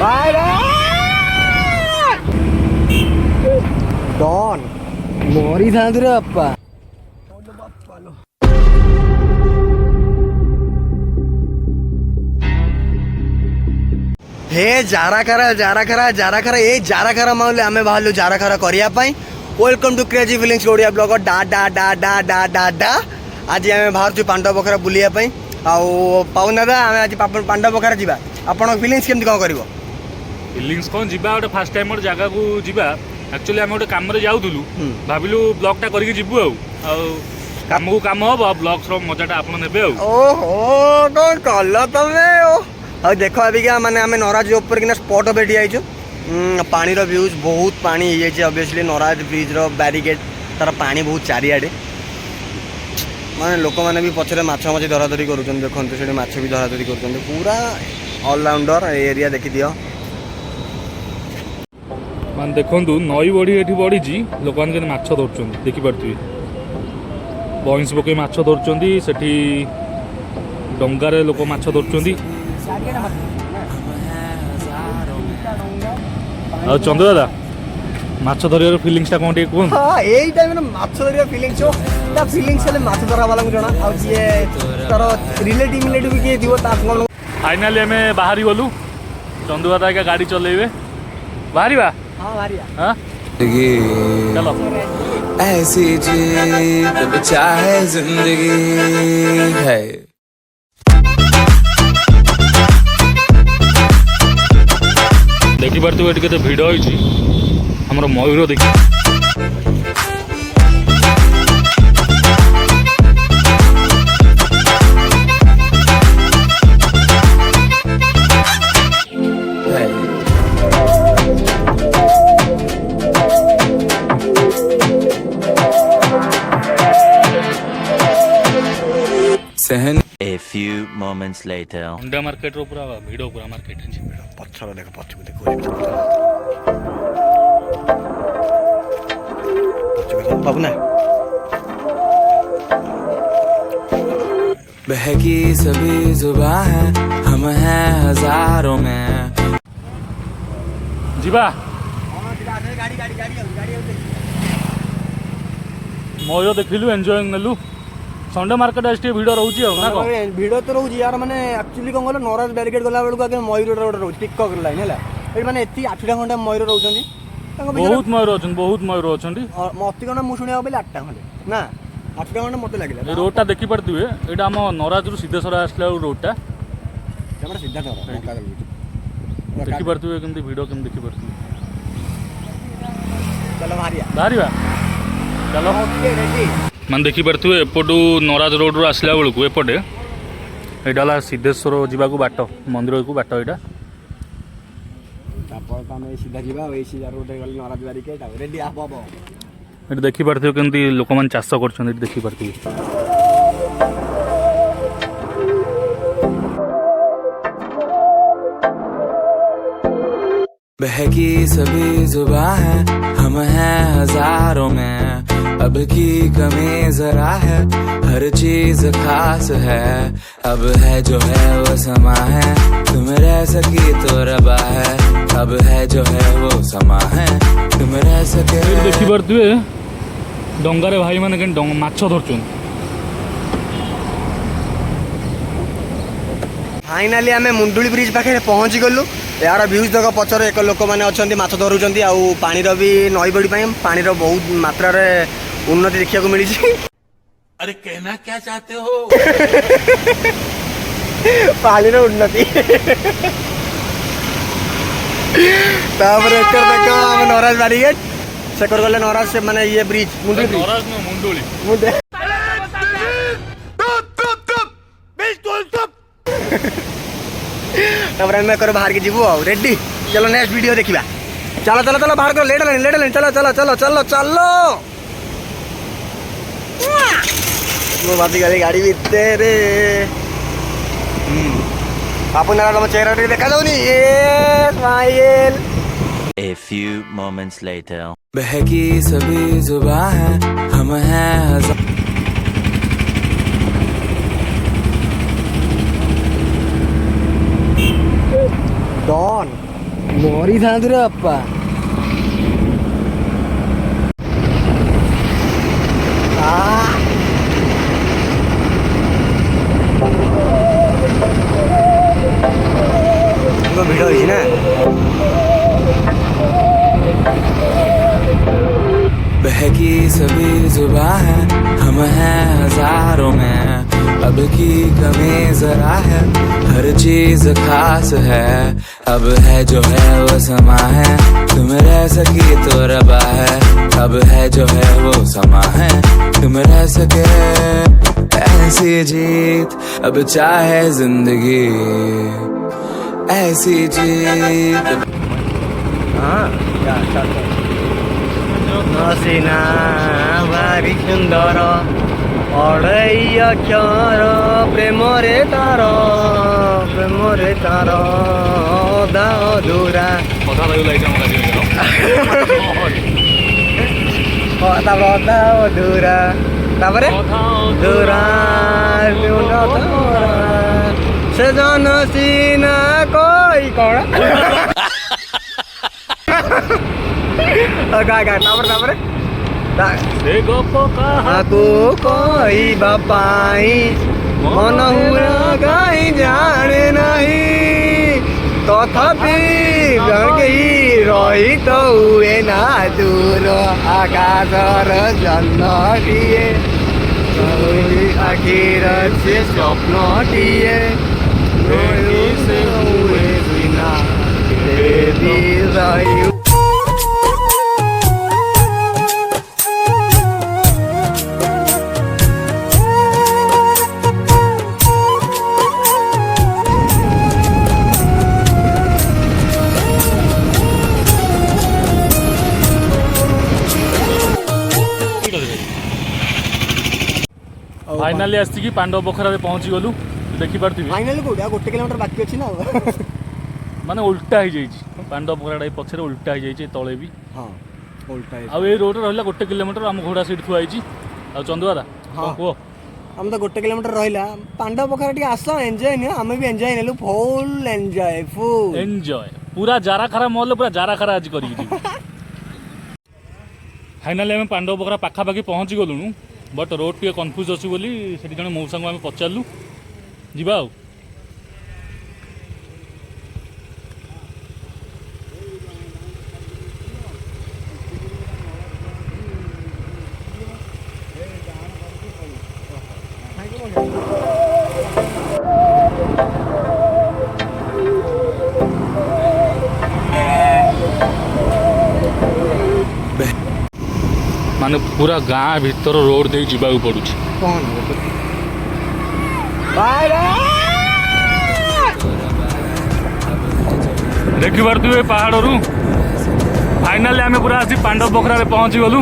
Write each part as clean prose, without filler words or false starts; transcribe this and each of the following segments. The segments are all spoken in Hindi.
बाय डॉन मोरी था रे अप्पा हे जारा खरा ए जारा खरा मामले आमे बाहर जारा खरा करिया पाई welcome to crazy feelings Odia blog डा डा डा डा डा डा डा आज आमे बाहर छु पांडव पोखरा बुलिया पाई आउ पाउन दादा आमे आज पांडव पोखरा जिबा आपन फीलिंग्स केमति कोन करबो फीलिंग्स कोन जिबा ओटे फर्स्ट टाइम ओटे जगह को जिबा एक्चुअली आमे ओटे काम रे जाउथुलु भाबिलु ब्लॉग टा करके जिबु आउ काम को काम हो ब्लॉग्स रो मजाटा आपन नेबे आउ ओहो कोन कल्ला तमे आ देखो अभी क्या माने आमे नराज ऊपर किना स्पॉट पे ठिया आइछु पानी रो व्यूज बहुत पानी हे जे ऑब्वियसली नराज ब्रिज रो बैरिकेड तार पानी बहुत चारियाडे माने लोक माने भी पछरे माछ मछी धराधरी करूछन देखंतु सेठी माछ भी धराधरी करूछन पूरा ऑलराउंडर एरिया देखि दियो मान देखंतु नई बड़ी एठी बड़ी जी लोक मान के माछ धरछन देखि परथि बॉइंस बके माछ धरछन सेठी डंगारे लोक माछ धरछन आ चंद्र दादा माछ धरियार फीलिंग्स ता कोन टे कोन हां एई टाइम में माछ धरिया फीलिंग्स हो ता फीलिंग्स ले माछ धरा वाला को जणा आ जे तार रिलेटिव के दियो ता कोन फाइनली हमें बाहरी बोलू चंदू दादा का गाड़ी चलेबे बाहरी बा हां बाहरी हां चलो ऐसी जीत चाहे जिंदगी है देखि पारथु एटी केते भिड़ होइछि हमर मयूर देखि सहन A few moments later. अंडा मार्केट रो पूरा भिड़ पूरा मार्केट है पत्थर देखो पत्थर बाबू ना बहकी सभी जुबां है हम हैं हजारों में जीवा मयूर देखिलु एंजॉय नेलु संडे मार्केट आज भिड़ रोची ना भिड़ तो रोची यार माने एक्चुअली कौन कहल नराज बैरिकेड गला बेलू आगे मयूर गोटे रोच टिकक लाइन है ये मैंने एति 8टा खंडा मयूर रोचंदी बहुत मयूर अछंती मती कौन मु शुणिया बोले 8टा खंडे ना 8टा खंडे मते लागिला ए रोड टा देखि परथिबे एटा हम नराज रु सिद्धेश्वर आसला रोड टा हमरा सीधा चला देखि परथिबे केमती वीडियो केम देखि परथिबे चलो बाहरिया चलो ओके रेडी मान देखि परथिबे एपटू नराज रोड रु आसला बेलू एपटे एटा ला सिद्धेश्वर जीवा को बाट मंदिर को बाट एटा तापर हम सीधा जीवा ए सीधा रोड गल नराज बैरिकेड रेडी आबो एटा देखि परथिबे केमती लोक मान चाष करछन एटा देखि परथिबे बहकी सभी जुबां है हम हैं हजारों में अब की कमी जरा है हर चीज खास है अब है जो है वो समा है तुम रह सकी तो रबा है अब है जो है वो समा है तुम रह सके देखि परथिबे डंगारे भाई माने के माछ धरछन फाइनाली आमे मुंडुली ब्रिज पाखे पहुंची गलु यार व्यूज देख पचर एक लोक मैंने अच्छा माछ धरुंच आउ पानी भी नई बड़ी पानी बहुत मात्रा रे उन्नति देखा मिली अरे कहना क्या चाहते हो पानी रो उन्नति देख नराज बैरिकेड से गले नराज से माने ये ब्रिज मुंडुली बाहर के जीवु रेडी चलो नेक्स्ट वीडियो देखिबा चलो चलो चलो बाहर कर लेट लेन चलो चलो चलो चलो चलो मो बाती गाड़ी भीतर आपन ना तुम चेहरा देखा जाउनी ये smile A few moments later. बहकी सभी जुबां है हम हैं डॉन मरी था रे बापा भिड़ होइछि ना बहकी सभी जुबां है हम हैं हजारों में अब की कमी जरा है हर चीज खास है अब है जो है वो समा है तुम रह सकी तो रबा है अब है जो है वो समा है तुम रह सके ऐसी जीत अब चाहे जिंदगी ऐसी जीत हसीना भारी सुंदर अढ़ई अक्षर प्रेम रे तार अधा अधूरा अधा अधूरा तापरे अधूरा से जन सीना कोई कौन तापरे aku କହିବା ପାଇଁ ମନ ହୁଏ କାହିଁ ଜାଣେ ନାହିଁ ତଥାପି କେହି ରହି ତ ହୁଏ ନା ଦୂର ଆକାଶର ଜହ୍ନଟିଏ ଆଖିର ସେ ସ୍ୱପ୍ନଟିଏ ସେ ହୁଏ ବିନା ରହି फाइनाली आसिकी पांडव पोखरा पहुँची गलु देखी पार्थी फाइनाली कोड 1 किलोमीटर बाकी अछि ना माने उल्टा हो जाइए पांडव पोखरा पछरे उल्टा हो जाइए तले भी हाँ उल्टा आ रोड रहा 1 किलोमीटर आम घोड़ा सीट थुआई आ चंदुआरा हाँ कह हम तो 1 किलोमीटर रहा पांडव पोखरा टी आस एंजॉय नहीं आम भी एंजॉय नेलु फुल एंजॉय पूरा जारा खरा मॉल पूरा जारा खरा आज करी फाइनाली आम पांडव पोखरा पाखापाखि पहुँची गलुणु बट रोड टे कन्फ्यूज अच्छी बोली से जन मौसा को आम पचारू जा माने पूरा गाँ भीतर रोड दे जीवा पड़ू देखी पारे पहाड़ रू फाइनाली आम पूरा आसी पांडव पोखरा पहुँची गलु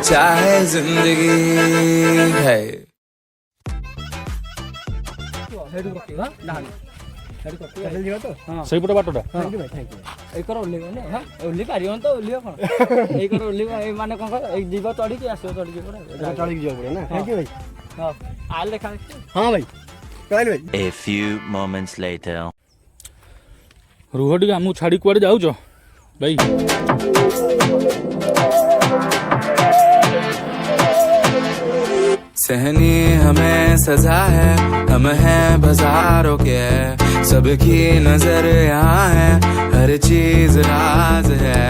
चाहे जिंदगी है सही पटे बाटटा A few moments later. रुह टे आमको छाड़ी कुआड़े जाऊच भाई सहनी हमें सजा है हम हैं बाजारों के सबकी नजर यहाँ है हर चीज राज है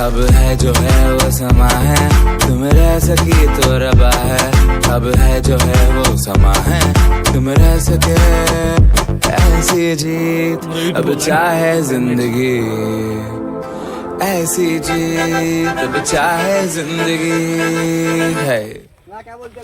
अब है जो है वो समा है तुम रह सकी तो रबा है अब है जो है वो समा है तुम रह सके ऐसी जीत अब चाहे जिंदगी ऐसी जीत अब चाहे जिंदगी है क्या बोलते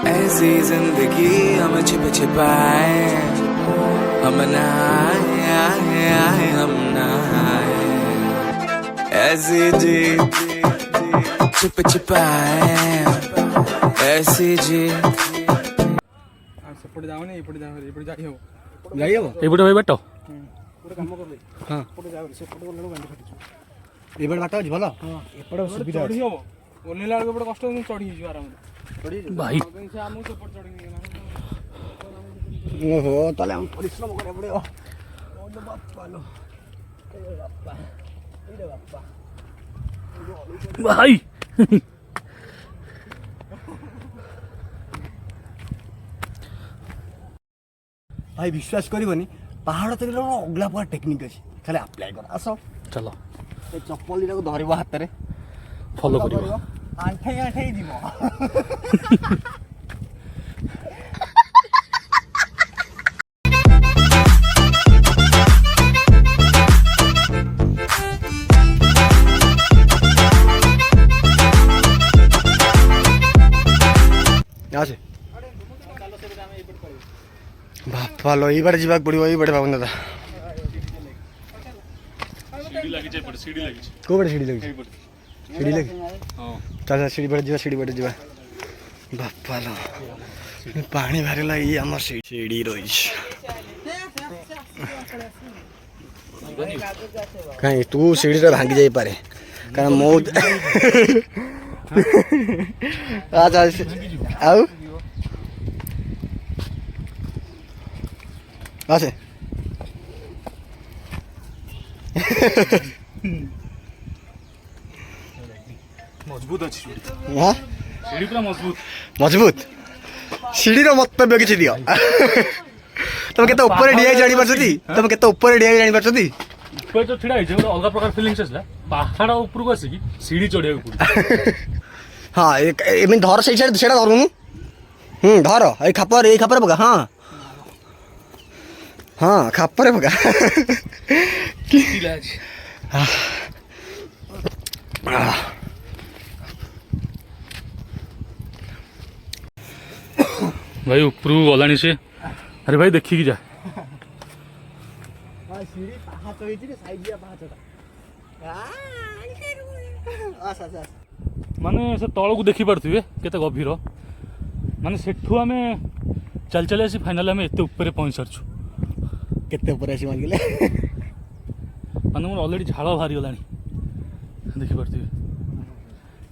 ऐसी जिंदगी हम छिपाए हम नहाए हम नहाए ऐसी जी छिपाए ऐसी जी ସେପଟେ ଯାଉନି ଏପଟେ ଯାଉ ଏପଟେ ଯାଇ ହବ ଯାଇ ହବ ଏଇପଟେ ଭାଇ ବାଟ ଗୋଟେ କାମ କରିବେ ହଁ ଏପଟେ ଯାଉ ସେପଟେ ଗଲେ ଗାଣ୍ଡି ଫାଟିଛୁ ଏପଟେ ବାଟ ଅଛି ଭଲ ଏପଟେ ସୁବିଧା ଚଢ଼ି ହବ ଓହ୍ଲେଇଲା ବେଳକୁ ଏପଟେ କଷ୍ଟ ହଉଛି ଚଢ଼ି ହେଇଯିବ ଆରାମରେ ଭାଇ ସେ ଆମକୁ ସେପଟେ ଚଢ଼ି ନେଇଗଲା ଓହୋ ତାହେଲେ ଆମେ ପରିଶ୍ରମ କରିବାକୁ ପଡ଼ିବ ବାପା ଲୋ ବାପା ଭାଇ ଭାଇ ବିଶ୍ୱାସ କରିବନି ପାହାଡ଼ ତଳେ ଅଗଲା ପ୍ରକାର ଟେକ୍ନିକ୍ ଅଛି ଖାଲି ଆପ୍ଲାଏ କର ଆସ ଚାଲ ଏ ଚପଲ ଦିଟାକୁ ଧରିବ ହାତରେ ଫଲୋ କରିବ ଆଣ୍ଠେଇ ଆଣ୍ଠେଇ ଯିବ ଆସେ ବାପା लो ଏଇବାଟେ ଯିବାକୁ ପଡ଼ିବ ଏଇବାଟେ ବାବୁନ ଦାଦା ସିଡ଼ି ଲାଗିଛି ଏପଟେ ସିଡ଼ି ଲାଗିଛି କୋଉ ବାଟେ ସିଡ଼ି ଲାଗିଛି ସିଡ଼ି ଲାଗି ହଁ ଚାଲ ସିଡ଼ି ବାଟେ ଯିବା ସିଡ଼ି ବାଟେ ଯିବା ବାପା लो ପାଣି ବାହାରିଲା ଇଏ ଆମର ସିଡ଼ି ରହିଛି କାହିଁ ତୁ ସିଡ଼ିଟା ଭାଙ୍ଗି ଯାଇପାରେ କାରଣ ମୋ ଆଚ୍ଛା ଆଉ ଆସେ ମଜବୁତ ଅଛି ହଁ ସିଡ଼ି ପୁରା ମଜବୁତ ମଜବୁତ ସିଡ଼ିର ମନ୍ତବ୍ୟ କିଛି ଦିଅ ତମେ କେତେ ଉପରେ ଡିଆଇ ଜାଣିପାରୁଛନ୍ତି ତମେ କେତେ ଉପରେ ଡିଆଇ ଜାଣିପାରୁଛନ୍ତି ଉପରେ ଯୋଉ ଛିଡ଼ା ହେଇଛି ଗୋଟେ ଅଲଗା ପ୍ରକାର ଫିଲିଙ୍ଗସ୍ ଆସିଲା ପାହାଡ଼ ଉପରକୁ ଆସିକି ସିଡ଼ି ଚଢ଼ିବାକୁ ପଡ଼ୁଛି ହଁ ଏମିତି ଧର ସେଇ ସାଇଡ୍ ସେଇଟା ଧରୁନୁ ଧର ଏଇ ଖାପରେ ପକା ହଁ ହଁ ଖାପରେ ପକା ଭାଇ ଉପରକୁ ଗଲାଣି ସେ ଆରେ ଭାଇ ଦେଖିକି ଯା ମାନେ ସେ ତଳକୁ ଦେଖିପାରୁଥିବେ କେତେ ଗଭୀର ମାନେ ସେଠୁ ଆମେ ଚାଲି ଚାଲି ଆସି ଫାଇନାଲି ଆମେ ଏତେ ଉପରେ ପହଞ୍ଚି ସାରିଛୁ କେତେ ଉପରେ ଆସି ମାଗିଲେ ମାନେ ମୋର ଅଲରେଡ଼ି ଝାଳ ବାହାରିଗଲାଣି ଦେଖିପାରୁଥିବେ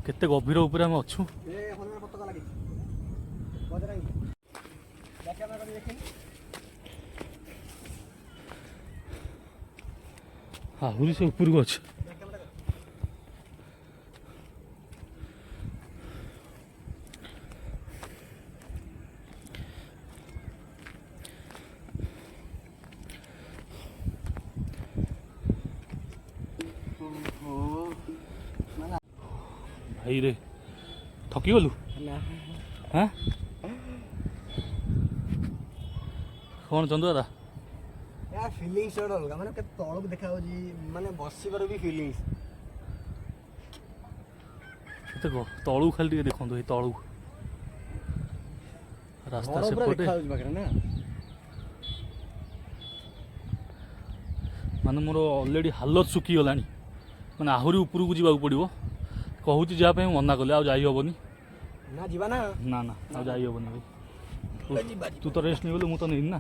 କେତେ ଗଭୀର ଉପରେ ଆମେ ଅଛୁ ଆହୁରି ସେ ଉପରକୁ ଅଛି ଭାଇ ରେ ଠକିଗଲୁ ହଁ କ'ଣ ଚନ୍ଦୁ ଦାଦା ଫିଲିଙ୍ଗସ୍ ଗୋଟେ ଅଲଗା ମାନେ କେତେ ତଳକୁ ଦେଖାଯାଉଛି ମାନେ ବସିବାର ବି ଫିଲିଙ୍ଗସ୍ କେତେ ତଳକୁ ଖାଲି ଟିକେ ଦେଖନ୍ତୁ ଏଇ ତଳକୁ ରାସ୍ତା ସେପଟେ ମାନେ ମୋର ଅଲରେଡ଼ି ହାଲତ ଶୁଖିଗଲାଣି ମାନେ ଆହୁରି ଉପରକୁ ଯିବାକୁ ପଡ଼ିବ କହୁଛି ଯିବା ପାଇଁ ମନା କଲେ ଆଉ ଯାଇ ହେବନି ନା ଯିବା ନା ନା ନା ଆଉ ଯାଇ ହେବନି ଭାଇ ତୁ ତ ରେଷ୍ଟ ନେଇଗଲୁ ମୁଁ ତ ନେଇନି ନା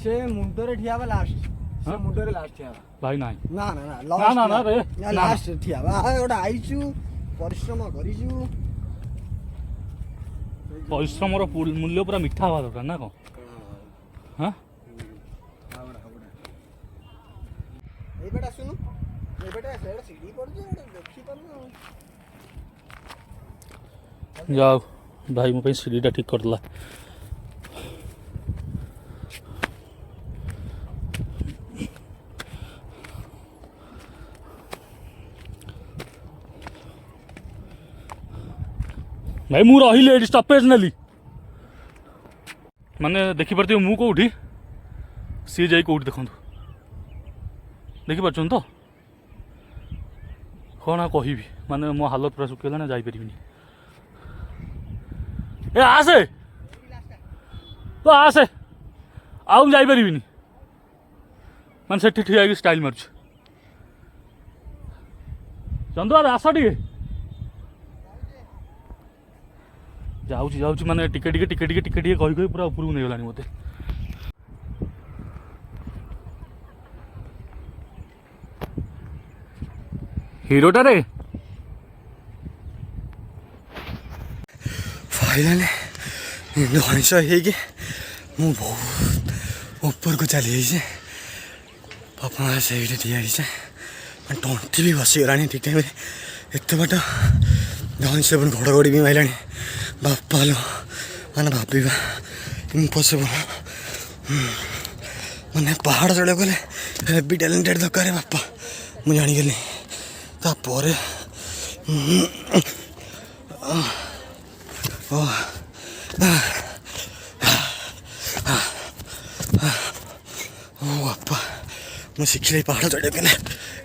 ସେ ମୁଣ୍ଡରେ ଠିଆ ହବା ଲାଷ୍ଟ ସେ ମୁଣ୍ଡରେ ଲାଷ୍ଟ ଠିଆ ହବା ଭାଇ ନାହିଁ ନା ନା ନା ନା ନା ନା ରେ ଲାଷ୍ଟ ଠିଆ ହବା ଗୋଟେ ଆଇଛୁ ପରିଶ୍ରମ କରିଛୁ ପରିଶ୍ରମର ମୂଲ୍ୟ ପୁରା ମିଠା ହେବା ଦରକାର ନା କ'ଣ ହଁ ଏଇପଟେ ଆସୁନୁ ଏଇପଟେ ସିଡ଼ି ପଡୁଛି ଦେଖିପାରୁନୁ ଯାଉ ଭାଇ ମୋ ପାଇଁ ସିଡ଼ିଟା ଠିକ୍ କରିଦେଲା ଭାଇ ମୁଁ ରହିଲି ଏଠି ଷ୍ଟପେଜ୍ ନେଲି ମାନେ ଦେଖିପାରୁଥିବେ ମୁଁ କେଉଁଠି ସିଏ ଯାଇ କେଉଁଠି ଦେଖନ୍ତୁ ଦେଖିପାରୁଛନ୍ତି ତ କ'ଣ ଆଉ କହିବି ମାନେ ମୋ ହାଲତ ପୁରା ଶୁଖିଗଲାଣି ଯାଇପାରିବିନି ଏ ଆସେ ତ ଆସେ ଆଉ ଯାଇପାରିବିନି ମାନେ ସେଠି ଠିଆ ହେଇକି ଷ୍ଟାଇଲ୍ ମାରୁଛି ଚନ୍ଦୁ ଆସ ଟିକେ ଯାଉଛି ଯାଉଛି ମାନେ ଟିକେ ଟିକେ ଟିକେ ଟିକେ ଟିକେ ଟିକେ କହି କହି ପୁରା ଉପରକୁ ନେଇଗଲାଣି ମୋତେ। ହିରୋଟାରେ फाइनली धईस ହେଇକି ମୁଁ ବହୁତ ଉପରକୁ ଚାଲି ଯାଇଛି। ବାପା ମା ସେଇଠି ଠିଆ ହେଇছে, ତଣ୍ଟି ବି ବସିଗଲାଣି ଠିକ୍ ଟାଇମ୍ରେ। ଏତେ ବାଟ ଧଇଁସ ପୁଣି ଘଡ଼ଘଡ଼ି ବି ମାରିଲାଣି। ବାପା लो ମାନେ ଭାବିବା ଇମ୍ପସିବଲ୍। ମାନେ ପାହାଡ଼ ଚଢ଼ିବାକୁ ଗଲେ ହେଭି ଟ୍ୟାଲେଣ୍ଟେଡ଼ ଦରକାର ବାପା, ମୁଁ ଜାଣିଗଲି। ତାପରେ ବାପା ମୁଁ ଶିଖିଲି ପାହାଡ଼ ଚଢ଼ିବାକୁ ଗଲେ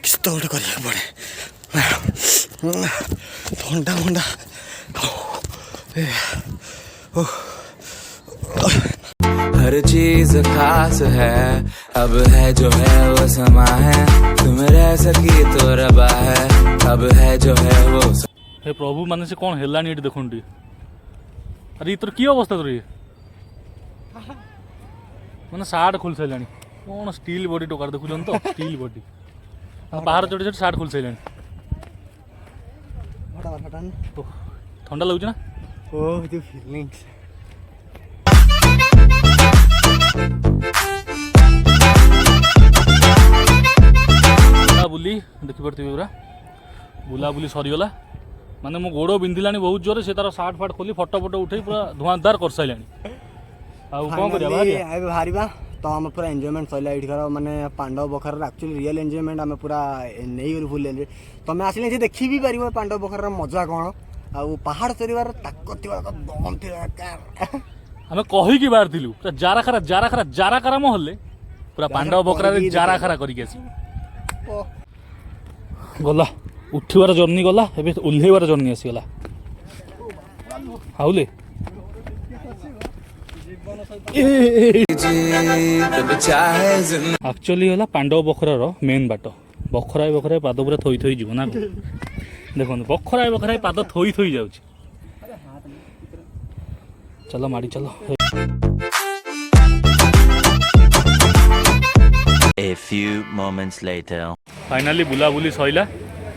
କିଛି ତ ଗୋଟେ କରିବାକୁ ପଡ଼େ। ଥଣ୍ଡା ଫଣ୍ଡା हर चीज खास है, अब है जो है वो समा है, तुम रह सकी तो रबा है, अब है जो है वो हे प्रभु ମାନେ ସେ କ'ଣ ହେଲାଣି ଏଠି ଦେଖନ୍ତୁ। ଆରେ ତୋର କି ଅବସ୍ଥା ତୋର ଇଏ ମାନେ ସାର୍ଟ ଖୋଲି ସାରିଲାଣି କ'ଣ ଷ୍ଟିଲ୍ ବଡି ଟୋକାର ଦେଖୁଛନ୍ତି ତ ଷ୍ଟିଲ୍ ବଡି ପାହାଡ଼ ଚଢ଼ି ଚଢ଼ି ସାର୍ଟ ଖୋଲି ସାରିଲାଣି। ଥଣ୍ଡା ଲାଗୁଛି ନା? ବୁଲି ଦେଖିପାରୁଥିବେ ପୁରା ବୁଲାବୁଲି ସରିଗଲା। ମାନେ ମୋ ଗୋଡ଼ ବିନ୍ଧିଲାଣି ବହୁତ ଜୋରରେ। ସେ ତାର ସାର୍ଟ ଫାର୍ଟ ଖୋଲି ଫଟୋ ଫଟୋ ଉଠେଇ ପୁରା ଧୂଆଁଧାର କରିସାରିଲାଣି। ଆଉ କ'ଣ କରିବା ଏବେ ବାହାରିବା ତ ଆମେ ପୁରା ଏନ୍ଜୟମେଣ୍ଟ ସରିଲା ଏଇଠିକାର। ମାନେ ପାଣ୍ଡବ ବଖରାର ଆକ୍ଚୁଆଲି ରିଅଲ୍ ଏନ୍ଜୟମେଣ୍ଟ ଆମେ ପୁରା ନେଇଗଲୁ ଫୁଲ୍ ଏନ୍ଜୟ। ତମେ ଆସିଲେ ଯେ ଦେଖି ବି ପାରିବ ପାଣ୍ଡବ ବଖରାର ମଜା କ'ଣ, ଆଉ ପାହାଡ଼ ଚଢ଼ିବାର ତାକତ ଥିବା ଦମ୍ ଥିବା ଦରକାର। ଆମେ କହିକି ବାହାରିଥିଲୁ ପୁରା ଜାରାଖାରା ମହଲରେ ପୁରା ପାଣ୍ଡବ ବଖରାରେ ଜାରାଖାରା କରିକି ଆସିବୁ। ଗଲା ଉଠିବାର ଜର୍ଣ୍ଣି ଗଲା, ଏବେ ଓହ୍ଲେଇବାର ଜର୍ଣ୍ଣି ଆସିଗଲା। ହାଉଲେ ଆକ୍ଚୁଆଲି ହେଲା ପାଣ୍ଡବ ବଖରାର ମେନ୍ ବାଟ। ବଖରାଏ ବଖରାଏ ପାଦ ପୁରା ଥୋଇ ଥୋଇ ଯିବ ନା କ'ଣ? ଦେଖନ୍ତୁ ବଖରାଏ ବଖରାଏ ପାଦ ଥୋଇ ଥୋଇ ଯାଉଛି। ଚାଲ ମାଡ଼ି ଚାଲ। A few moments later. Finally बुलाबुली सैला।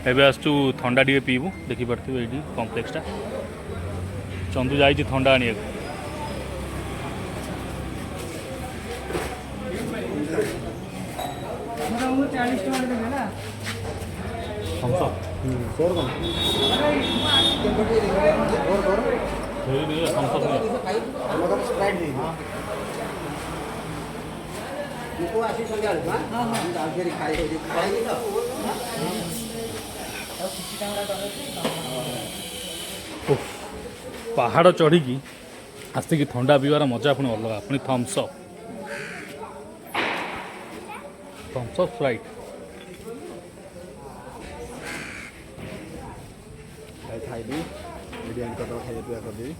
एबे आसचु थंडा टिके पीबू। देखिपार्थिबे एठी कम्प्लेक्सटा चंदू जाइछि थंडा आनिया। पहाड़ चढ़ी आसिक थंडा पीवार मजा पुणी अलग। पुणी थम्सअप स्प्राइट खाइबी खाइबा पिया करदेवी।